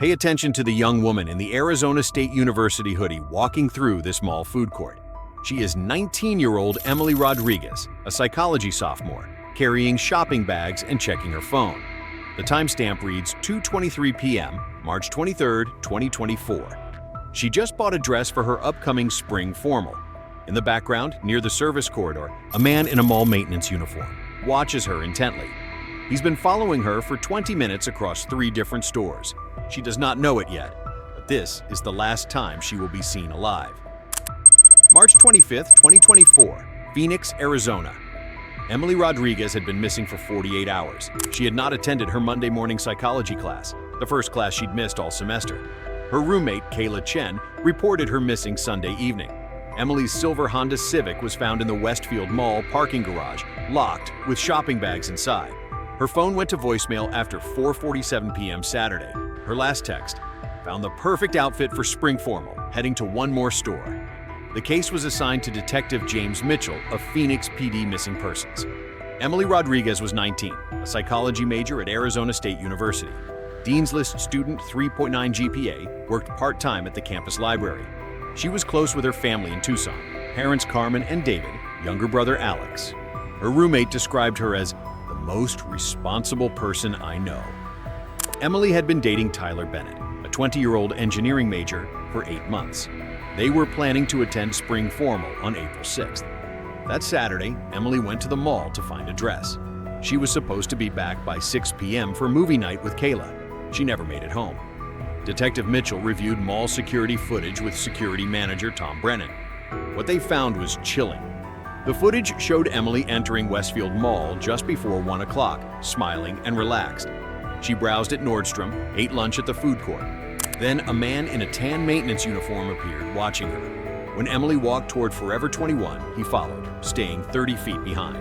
Pay attention to the young woman in the Arizona State University hoodie walking through this mall food court. She is 19-year-old Emily Rodriguez, a psychology sophomore, carrying shopping bags and checking her phone. The timestamp reads 2:23 p.m., March 23, 2024. She just bought a dress for her upcoming spring formal. In the background, near the service corridor, a man in a mall maintenance uniform watches her intently. He's been following her for 20 minutes across 3 different stores. She does not know it yet, but this is the last time she will be seen alive. March 25, 2024, Phoenix, Arizona. Emily Rodriguez had been missing for 48 hours. She had not attended her Monday morning psychology class, the first class she'd missed all semester. Her roommate, Kayla Chen, reported her missing Sunday evening. Emily's silver Honda Civic was found in the Westfield Mall parking garage, locked, with shopping bags inside. Her phone went to voicemail after 4:47 p.m. Saturday. Her last text, "Found the perfect outfit for spring formal, heading to one more store." The case was assigned to Detective James Mitchell of Phoenix PD Missing Persons. Emily Rodriguez was 19, a psychology major at Arizona State University. Dean's List student, 3.9 GPA, worked part-time at the campus library. She was close with her family in Tucson, parents Carmen and David, younger brother Alex. Her roommate described her as the most responsible person I know. Emily had been dating Tyler Bennett, a 20-year-old engineering major, for 8 months. They were planning to attend spring formal on April 6th. That Saturday, Emily went to the mall to find a dress. She was supposed to be back by 6 p.m. for movie night with Kayla. She never made it home. Detective Mitchell reviewed mall security footage with security manager Tom Brennan. What they found was chilling. The footage showed Emily entering Westfield Mall just before 1 o'clock, smiling and relaxed. She browsed at Nordstrom, ate lunch at the food court. Then a man in a tan maintenance uniform appeared, watching her. When Emily walked toward Forever 21, he followed, staying 30 feet behind.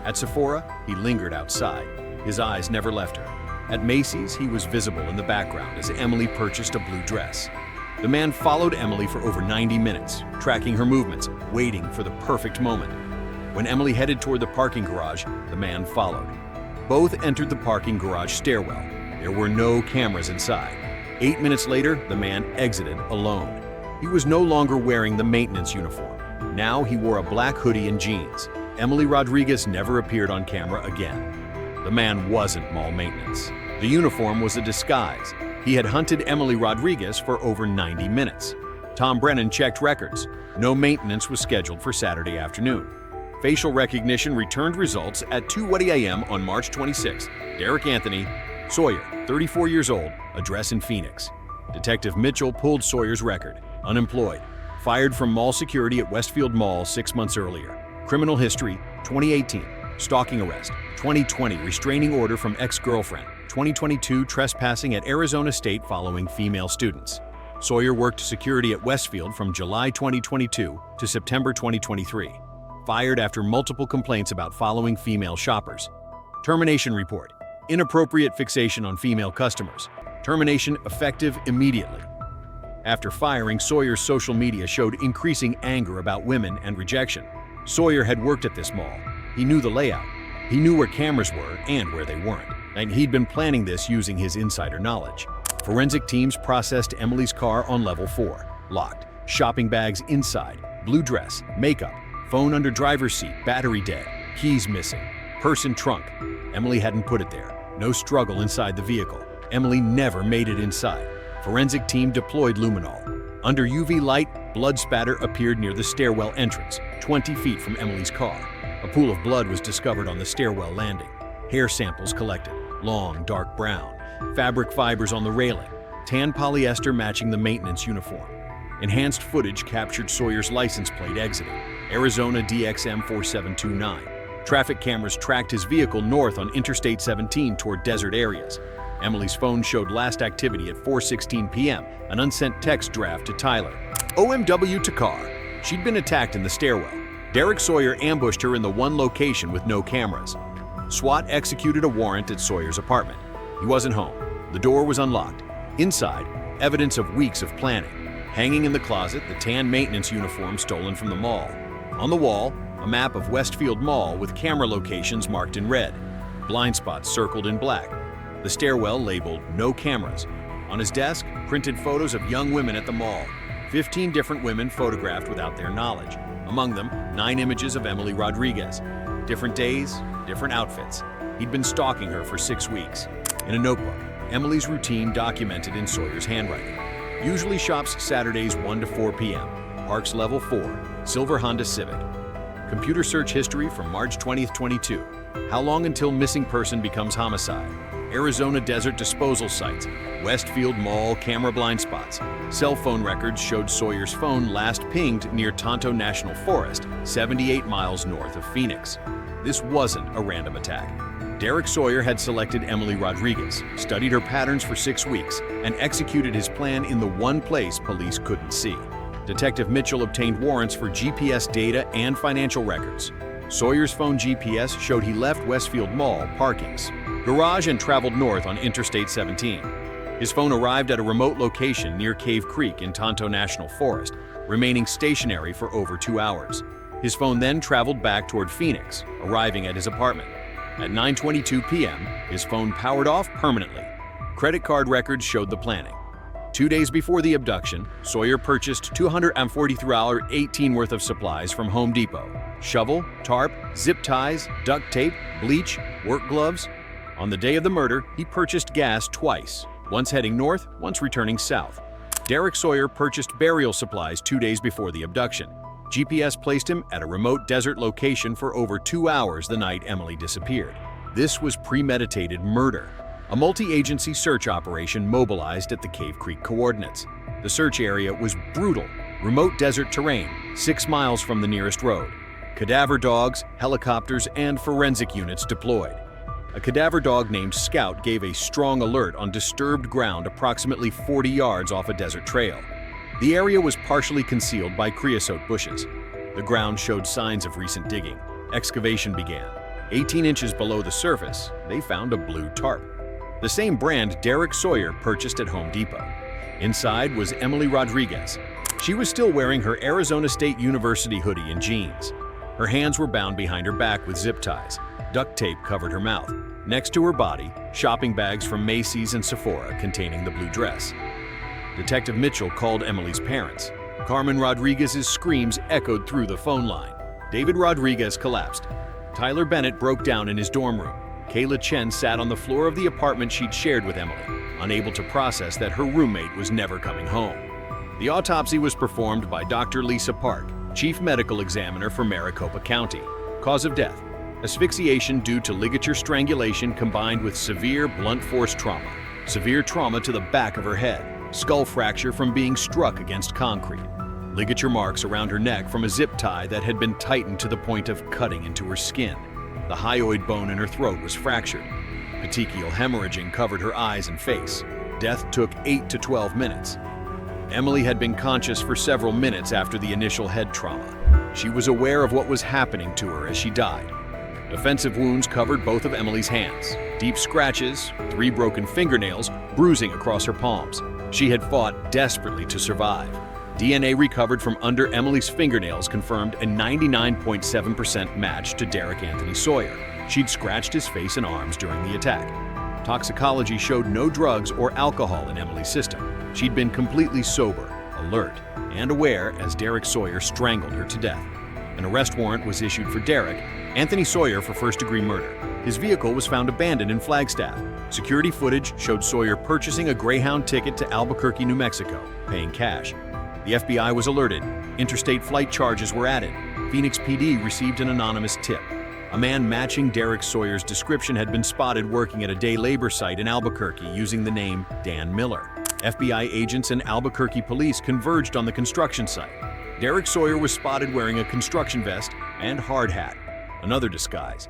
At Sephora, he lingered outside. His eyes never left her. At Macy's, he was visible in the background as Emily purchased a blue dress. The man followed Emily for over 90 minutes, tracking her movements, waiting for the perfect moment. When Emily headed toward the parking garage, the man followed. Both entered the parking garage stairwell. There were no cameras inside. 8 minutes later, the man exited alone. He was no longer wearing the maintenance uniform. Now he wore a black hoodie and jeans. Emily Rodriguez never appeared on camera again. The man wasn't mall maintenance. The uniform was a disguise. He had hunted Emily Rodriguez for over 90 minutes. Tom Brennan checked records. No maintenance was scheduled for Saturday afternoon. Facial recognition returned results at 2:20 a.m. on March 26. Derek Anthony Sawyer, 34 years old, address in Phoenix. Detective Mitchell pulled Sawyer's record. Unemployed. Fired from mall security at Westfield Mall 6 months earlier. Criminal history, 2018. Stalking arrest. 2020, restraining order from ex-girlfriend. 2022, trespassing at Arizona State following female students. Sawyer worked security at Westfield from July 2022 to September 2023. Fired after multiple complaints about following female shoppers. Termination report. Inappropriate fixation on female customers. Termination effective immediately. After firing, Sawyer's social media showed increasing anger about women and rejection. Sawyer had worked at this mall. He knew the layout. He knew where cameras were and where they weren't. And he'd been planning this using his insider knowledge. Forensic teams processed Emily's car on level 4. Locked. Shopping bags inside. Blue dress. Makeup. Phone under driver's seat. Battery dead. Keys missing. Purse in trunk. Emily hadn't put it there. No struggle inside the vehicle. Emily never made it inside. Forensic team deployed luminol. Under UV light, blood spatter appeared near the stairwell entrance, 20 feet from Emily's car. A pool of blood was discovered on the stairwell landing. Hair samples collected, long, dark brown. Fabric fibers on the railing, tan polyester matching the maintenance uniform. Enhanced footage captured Sawyer's license plate exiting, Arizona DXM 4729. Traffic cameras tracked his vehicle north on Interstate 17 toward desert areas. Emily's phone showed last activity at 4:16 p.m., an unsent text draft to Tyler. OMW to car. She'd been attacked in the stairwell. Derek Sawyer ambushed her in the one location with no cameras. SWAT executed a warrant at Sawyer's apartment. He wasn't home. The door was unlocked. Inside, evidence of weeks of planning. Hanging in the closet, the tan maintenance uniform stolen from the mall. On the wall, a map of Westfield Mall with camera locations marked in red. Blind spots circled in black. The stairwell labeled "No cameras." On his desk, printed photos of young women at the mall. 15 different women photographed without their knowledge. Among them, 9 images of Emily Rodriguez. Different days, different outfits. He'd been stalking her for 6 weeks. In a notebook, Emily's routine documented in Sawyer's handwriting. Usually shops Saturdays 1 to 4 p.m. Parks Level 4, silver Honda Civic. Computer search history from March 20th, 22. How long until missing person becomes homicide? Arizona desert disposal sites, Westfield Mall camera blind spots. Cell phone records showed Sawyer's phone last pinged near Tonto National Forest, 78 miles north of Phoenix. This wasn't a random attack. Derek Sawyer had selected Emily Rodriguez, studied her patterns for 6 weeks, and executed his plan in the one place police couldn't see. Detective Mitchell obtained warrants for GPS data and financial records. Sawyer's phone GPS showed he left Westfield Mall parkings, garage, and traveled north on Interstate 17. His phone arrived at a remote location near Cave Creek in Tonto National Forest, remaining stationary for over 2 hours. His phone then traveled back toward Phoenix, arriving at his apartment. At 9:22 p.m., his phone powered off permanently. Credit card records showed the planning. 2 days before the abduction, Sawyer purchased $243.18 worth of supplies from Home Depot: shovel, tarp, zip ties, duct tape, bleach, work gloves. On the day of the murder, he purchased gas twice, once heading north, once returning south. Derek Sawyer purchased burial supplies 2 days before the abduction. GPS placed him at a remote desert location for over 2 hours the night Emily disappeared. This was premeditated murder. A multi-agency search operation mobilized at the Cave Creek coordinates. The search area was brutal, remote desert terrain, 6 miles from the nearest road. Cadaver dogs, helicopters, and forensic units deployed. A cadaver dog named Scout gave a strong alert on disturbed ground approximately 40 yards off a desert trail. The area was partially concealed by creosote bushes. The ground showed signs of recent digging. Excavation began. 18 inches below the surface, they found a blue tarp. The same brand Derek Sawyer purchased at Home Depot. Inside was Emily Rodriguez. She was still wearing her Arizona State University hoodie and jeans. Her hands were bound behind her back with zip ties. Duct tape covered her mouth. Next to her body, shopping bags from Macy's and Sephora containing the blue dress. Detective Mitchell called Emily's parents. Carmen Rodriguez's screams echoed through the phone line. David Rodriguez collapsed. Tyler Bennett broke down in his dorm room. Kayla Chen sat on the floor of the apartment she'd shared with Emily, unable to process that her roommate was never coming home. The autopsy was performed by Dr. Lisa Park, Chief Medical Examiner for Maricopa County. Cause of death: asphyxiation due to ligature strangulation combined with severe blunt force trauma. Severe trauma to the back of her head. Skull fracture from being struck against concrete. Ligature marks around her neck from a zip tie that had been tightened to the point of cutting into her skin. The hyoid bone in her throat was fractured. Petechial hemorrhaging covered her eyes and face. Death took 8 to 12 minutes. Emily had been conscious for several minutes after the initial head trauma. She was aware of what was happening to her as she died. Defensive wounds covered both of Emily's hands. Deep scratches, 3 broken fingernails, bruising across her palms. She had fought desperately to survive. DNA recovered from under Emily's fingernails confirmed a 99.7% match to Derek Anthony Sawyer. She'd scratched his face and arms during the attack. Toxicology showed no drugs or alcohol in Emily's system. She'd been completely sober, alert, and aware as Derek Sawyer strangled her to death. An arrest warrant was issued for Derek Anthony Sawyer for first-degree murder. His vehicle was found abandoned in Flagstaff. Security footage showed Sawyer purchasing a Greyhound ticket to Albuquerque, New Mexico, paying cash. The FBI was alerted. Interstate flight charges were added. Phoenix PD received an anonymous tip. A man matching Derek Sawyer's description had been spotted working at a day labor site in Albuquerque using the name Dan Miller. FBI agents and Albuquerque police converged on the construction site. Derek Sawyer was spotted wearing a construction vest and hard hat, another disguise.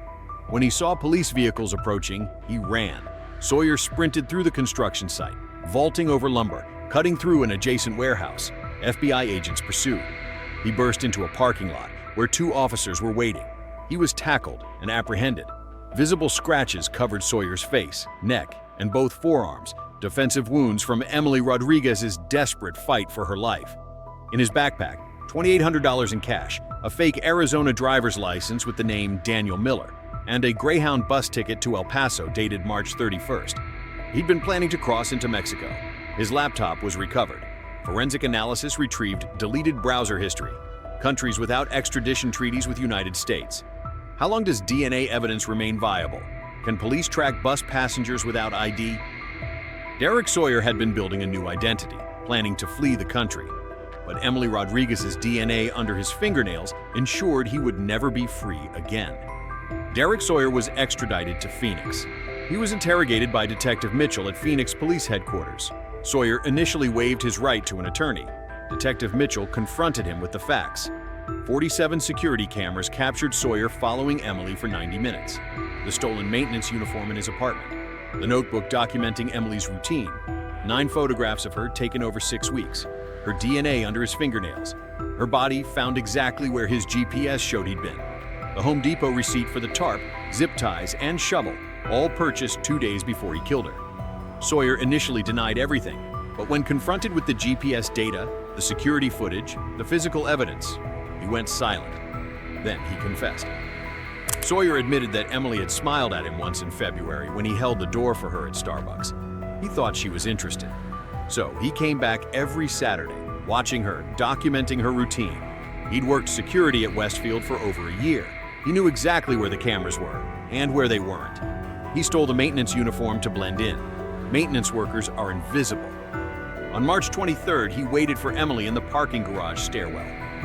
When he saw police vehicles approaching, he ran. Sawyer sprinted through the construction site, vaulting over lumber, cutting through an adjacent warehouse. FBI agents pursued. He burst into a parking lot where 2 officers were waiting. He was tackled and apprehended. Visible scratches covered Sawyer's face, neck, and both forearms, defensive wounds from Emily Rodriguez's desperate fight for her life. In his backpack, $2,800 in cash, a fake Arizona driver's license with the name Daniel Miller, and a Greyhound bus ticket to El Paso dated March 31st. He'd been planning to cross into Mexico. His laptop was recovered. Forensic analysis retrieved deleted browser history. Countries without extradition treaties with United States. How long does DNA evidence remain viable? Can police track bus passengers without ID? Derek Sawyer had been building a new identity, planning to flee the country. But Emily Rodriguez's DNA under his fingernails ensured he would never be free again. Derek Sawyer was extradited to Phoenix. He was interrogated by Detective Mitchell at Phoenix Police Headquarters. Sawyer initially waived his right to an attorney. Detective Mitchell confronted him with the facts. 47 security cameras captured Sawyer following Emily for 90 minutes. The stolen maintenance uniform in his apartment. The notebook documenting Emily's routine. 9 photographs of her taken over 6 weeks. Her DNA under his fingernails. Her body found exactly where his GPS showed he'd been. The Home Depot receipt for the tarp, zip ties, and shovel, all purchased 2 days before he killed her. Sawyer initially denied everything, but when confronted with the GPS data, the security footage, the physical evidence, he went silent. Then he confessed. Sawyer admitted that Emily had smiled at him once in February when he held the door for her at Starbucks. He thought she was interested. So he came back every Saturday, watching her, documenting her routine. He'd worked security at Westfield for over a year. He knew exactly where the cameras were and where they weren't. He stole the maintenance uniform to blend in. Maintenance workers are invisible. On March 23rd, he waited for Emily in the parking garage stairwell.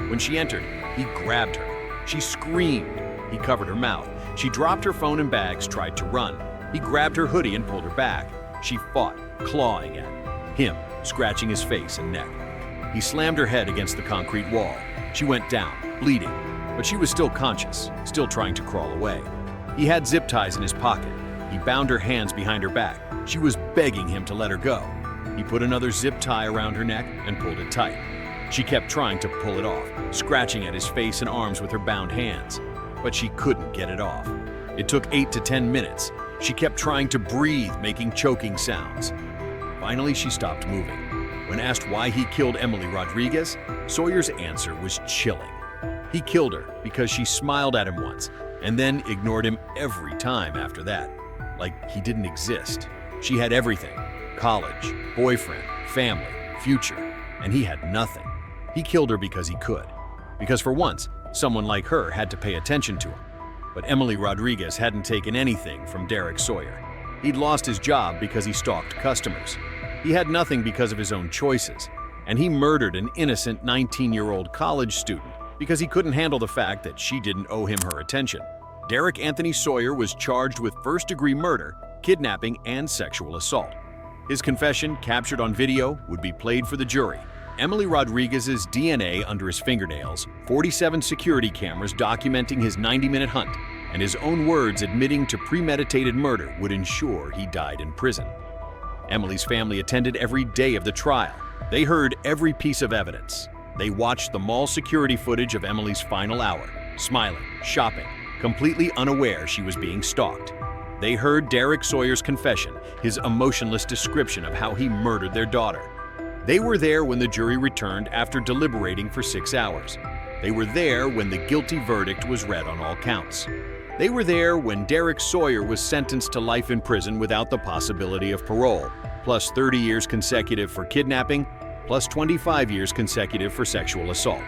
When she entered, he grabbed her. She screamed. He covered her mouth. She dropped her phone and bags, tried to run. He grabbed her hoodie and pulled her back. She fought, clawing at him, scratching his face and neck. He slammed her head against the concrete wall. She went down, bleeding, but she was still conscious, still trying to crawl away. He had zip ties in his pocket. He bound her hands behind her back. She was begging him to let her go. He put another zip tie around her neck and pulled it tight. She kept trying to pull it off, scratching at his face and arms with her bound hands, but she couldn't get it off. It took 8 to 10 minutes. She kept trying to breathe, making choking sounds. Finally, she stopped moving. When asked why he killed Emily Rodriguez, Sawyer's answer was chilling. He killed her because she smiled at him once and then ignored him every time after that, like he didn't exist. She had everything: college, boyfriend, family, future, and he had nothing. He killed her because he could. Because for once, someone like her had to pay attention to him. But Emily Rodriguez hadn't taken anything from Derek Sawyer. He'd lost his job because he stalked customers. He had nothing because of his own choices. And he murdered an innocent 19-year-old college student because he couldn't handle the fact that she didn't owe him her attention. Derek Anthony Sawyer was charged with first-degree murder, kidnapping, and sexual assault. His confession, captured on video, would be played for the jury. Emily Rodriguez's DNA under his fingernails, 47 security cameras documenting his 90-minute hunt, and his own words admitting to premeditated murder would ensure he died in prison. Emily's family attended every day of the trial. They heard every piece of evidence. They watched the mall security footage of Emily's final hour, smiling, shopping, completely unaware she was being stalked. They heard Derek Sawyer's confession, his emotionless description of how he murdered their daughter. They were there when the jury returned after deliberating for 6 hours. They were there when the guilty verdict was read on all counts. They were there when Derek Sawyer was sentenced to life in prison without the possibility of parole, plus 30 years consecutive for kidnapping, plus 25 years consecutive for sexual assault.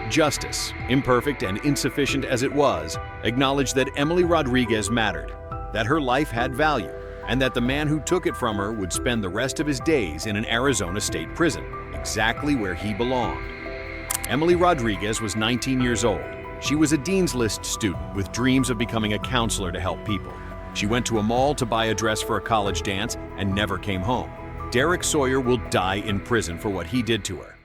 Justice, imperfect and insufficient as it was, acknowledged that Emily Rodriguez mattered, that her life had value, and that the man who took it from her would spend the rest of his days in an Arizona state prison, exactly where he belonged. Emily Rodriguez was 19 years old. She was a Dean's List student with dreams of becoming a counselor to help people. She went to a mall to buy a dress for a college dance and never came home. Derek Sawyer will die in prison for what he did to her.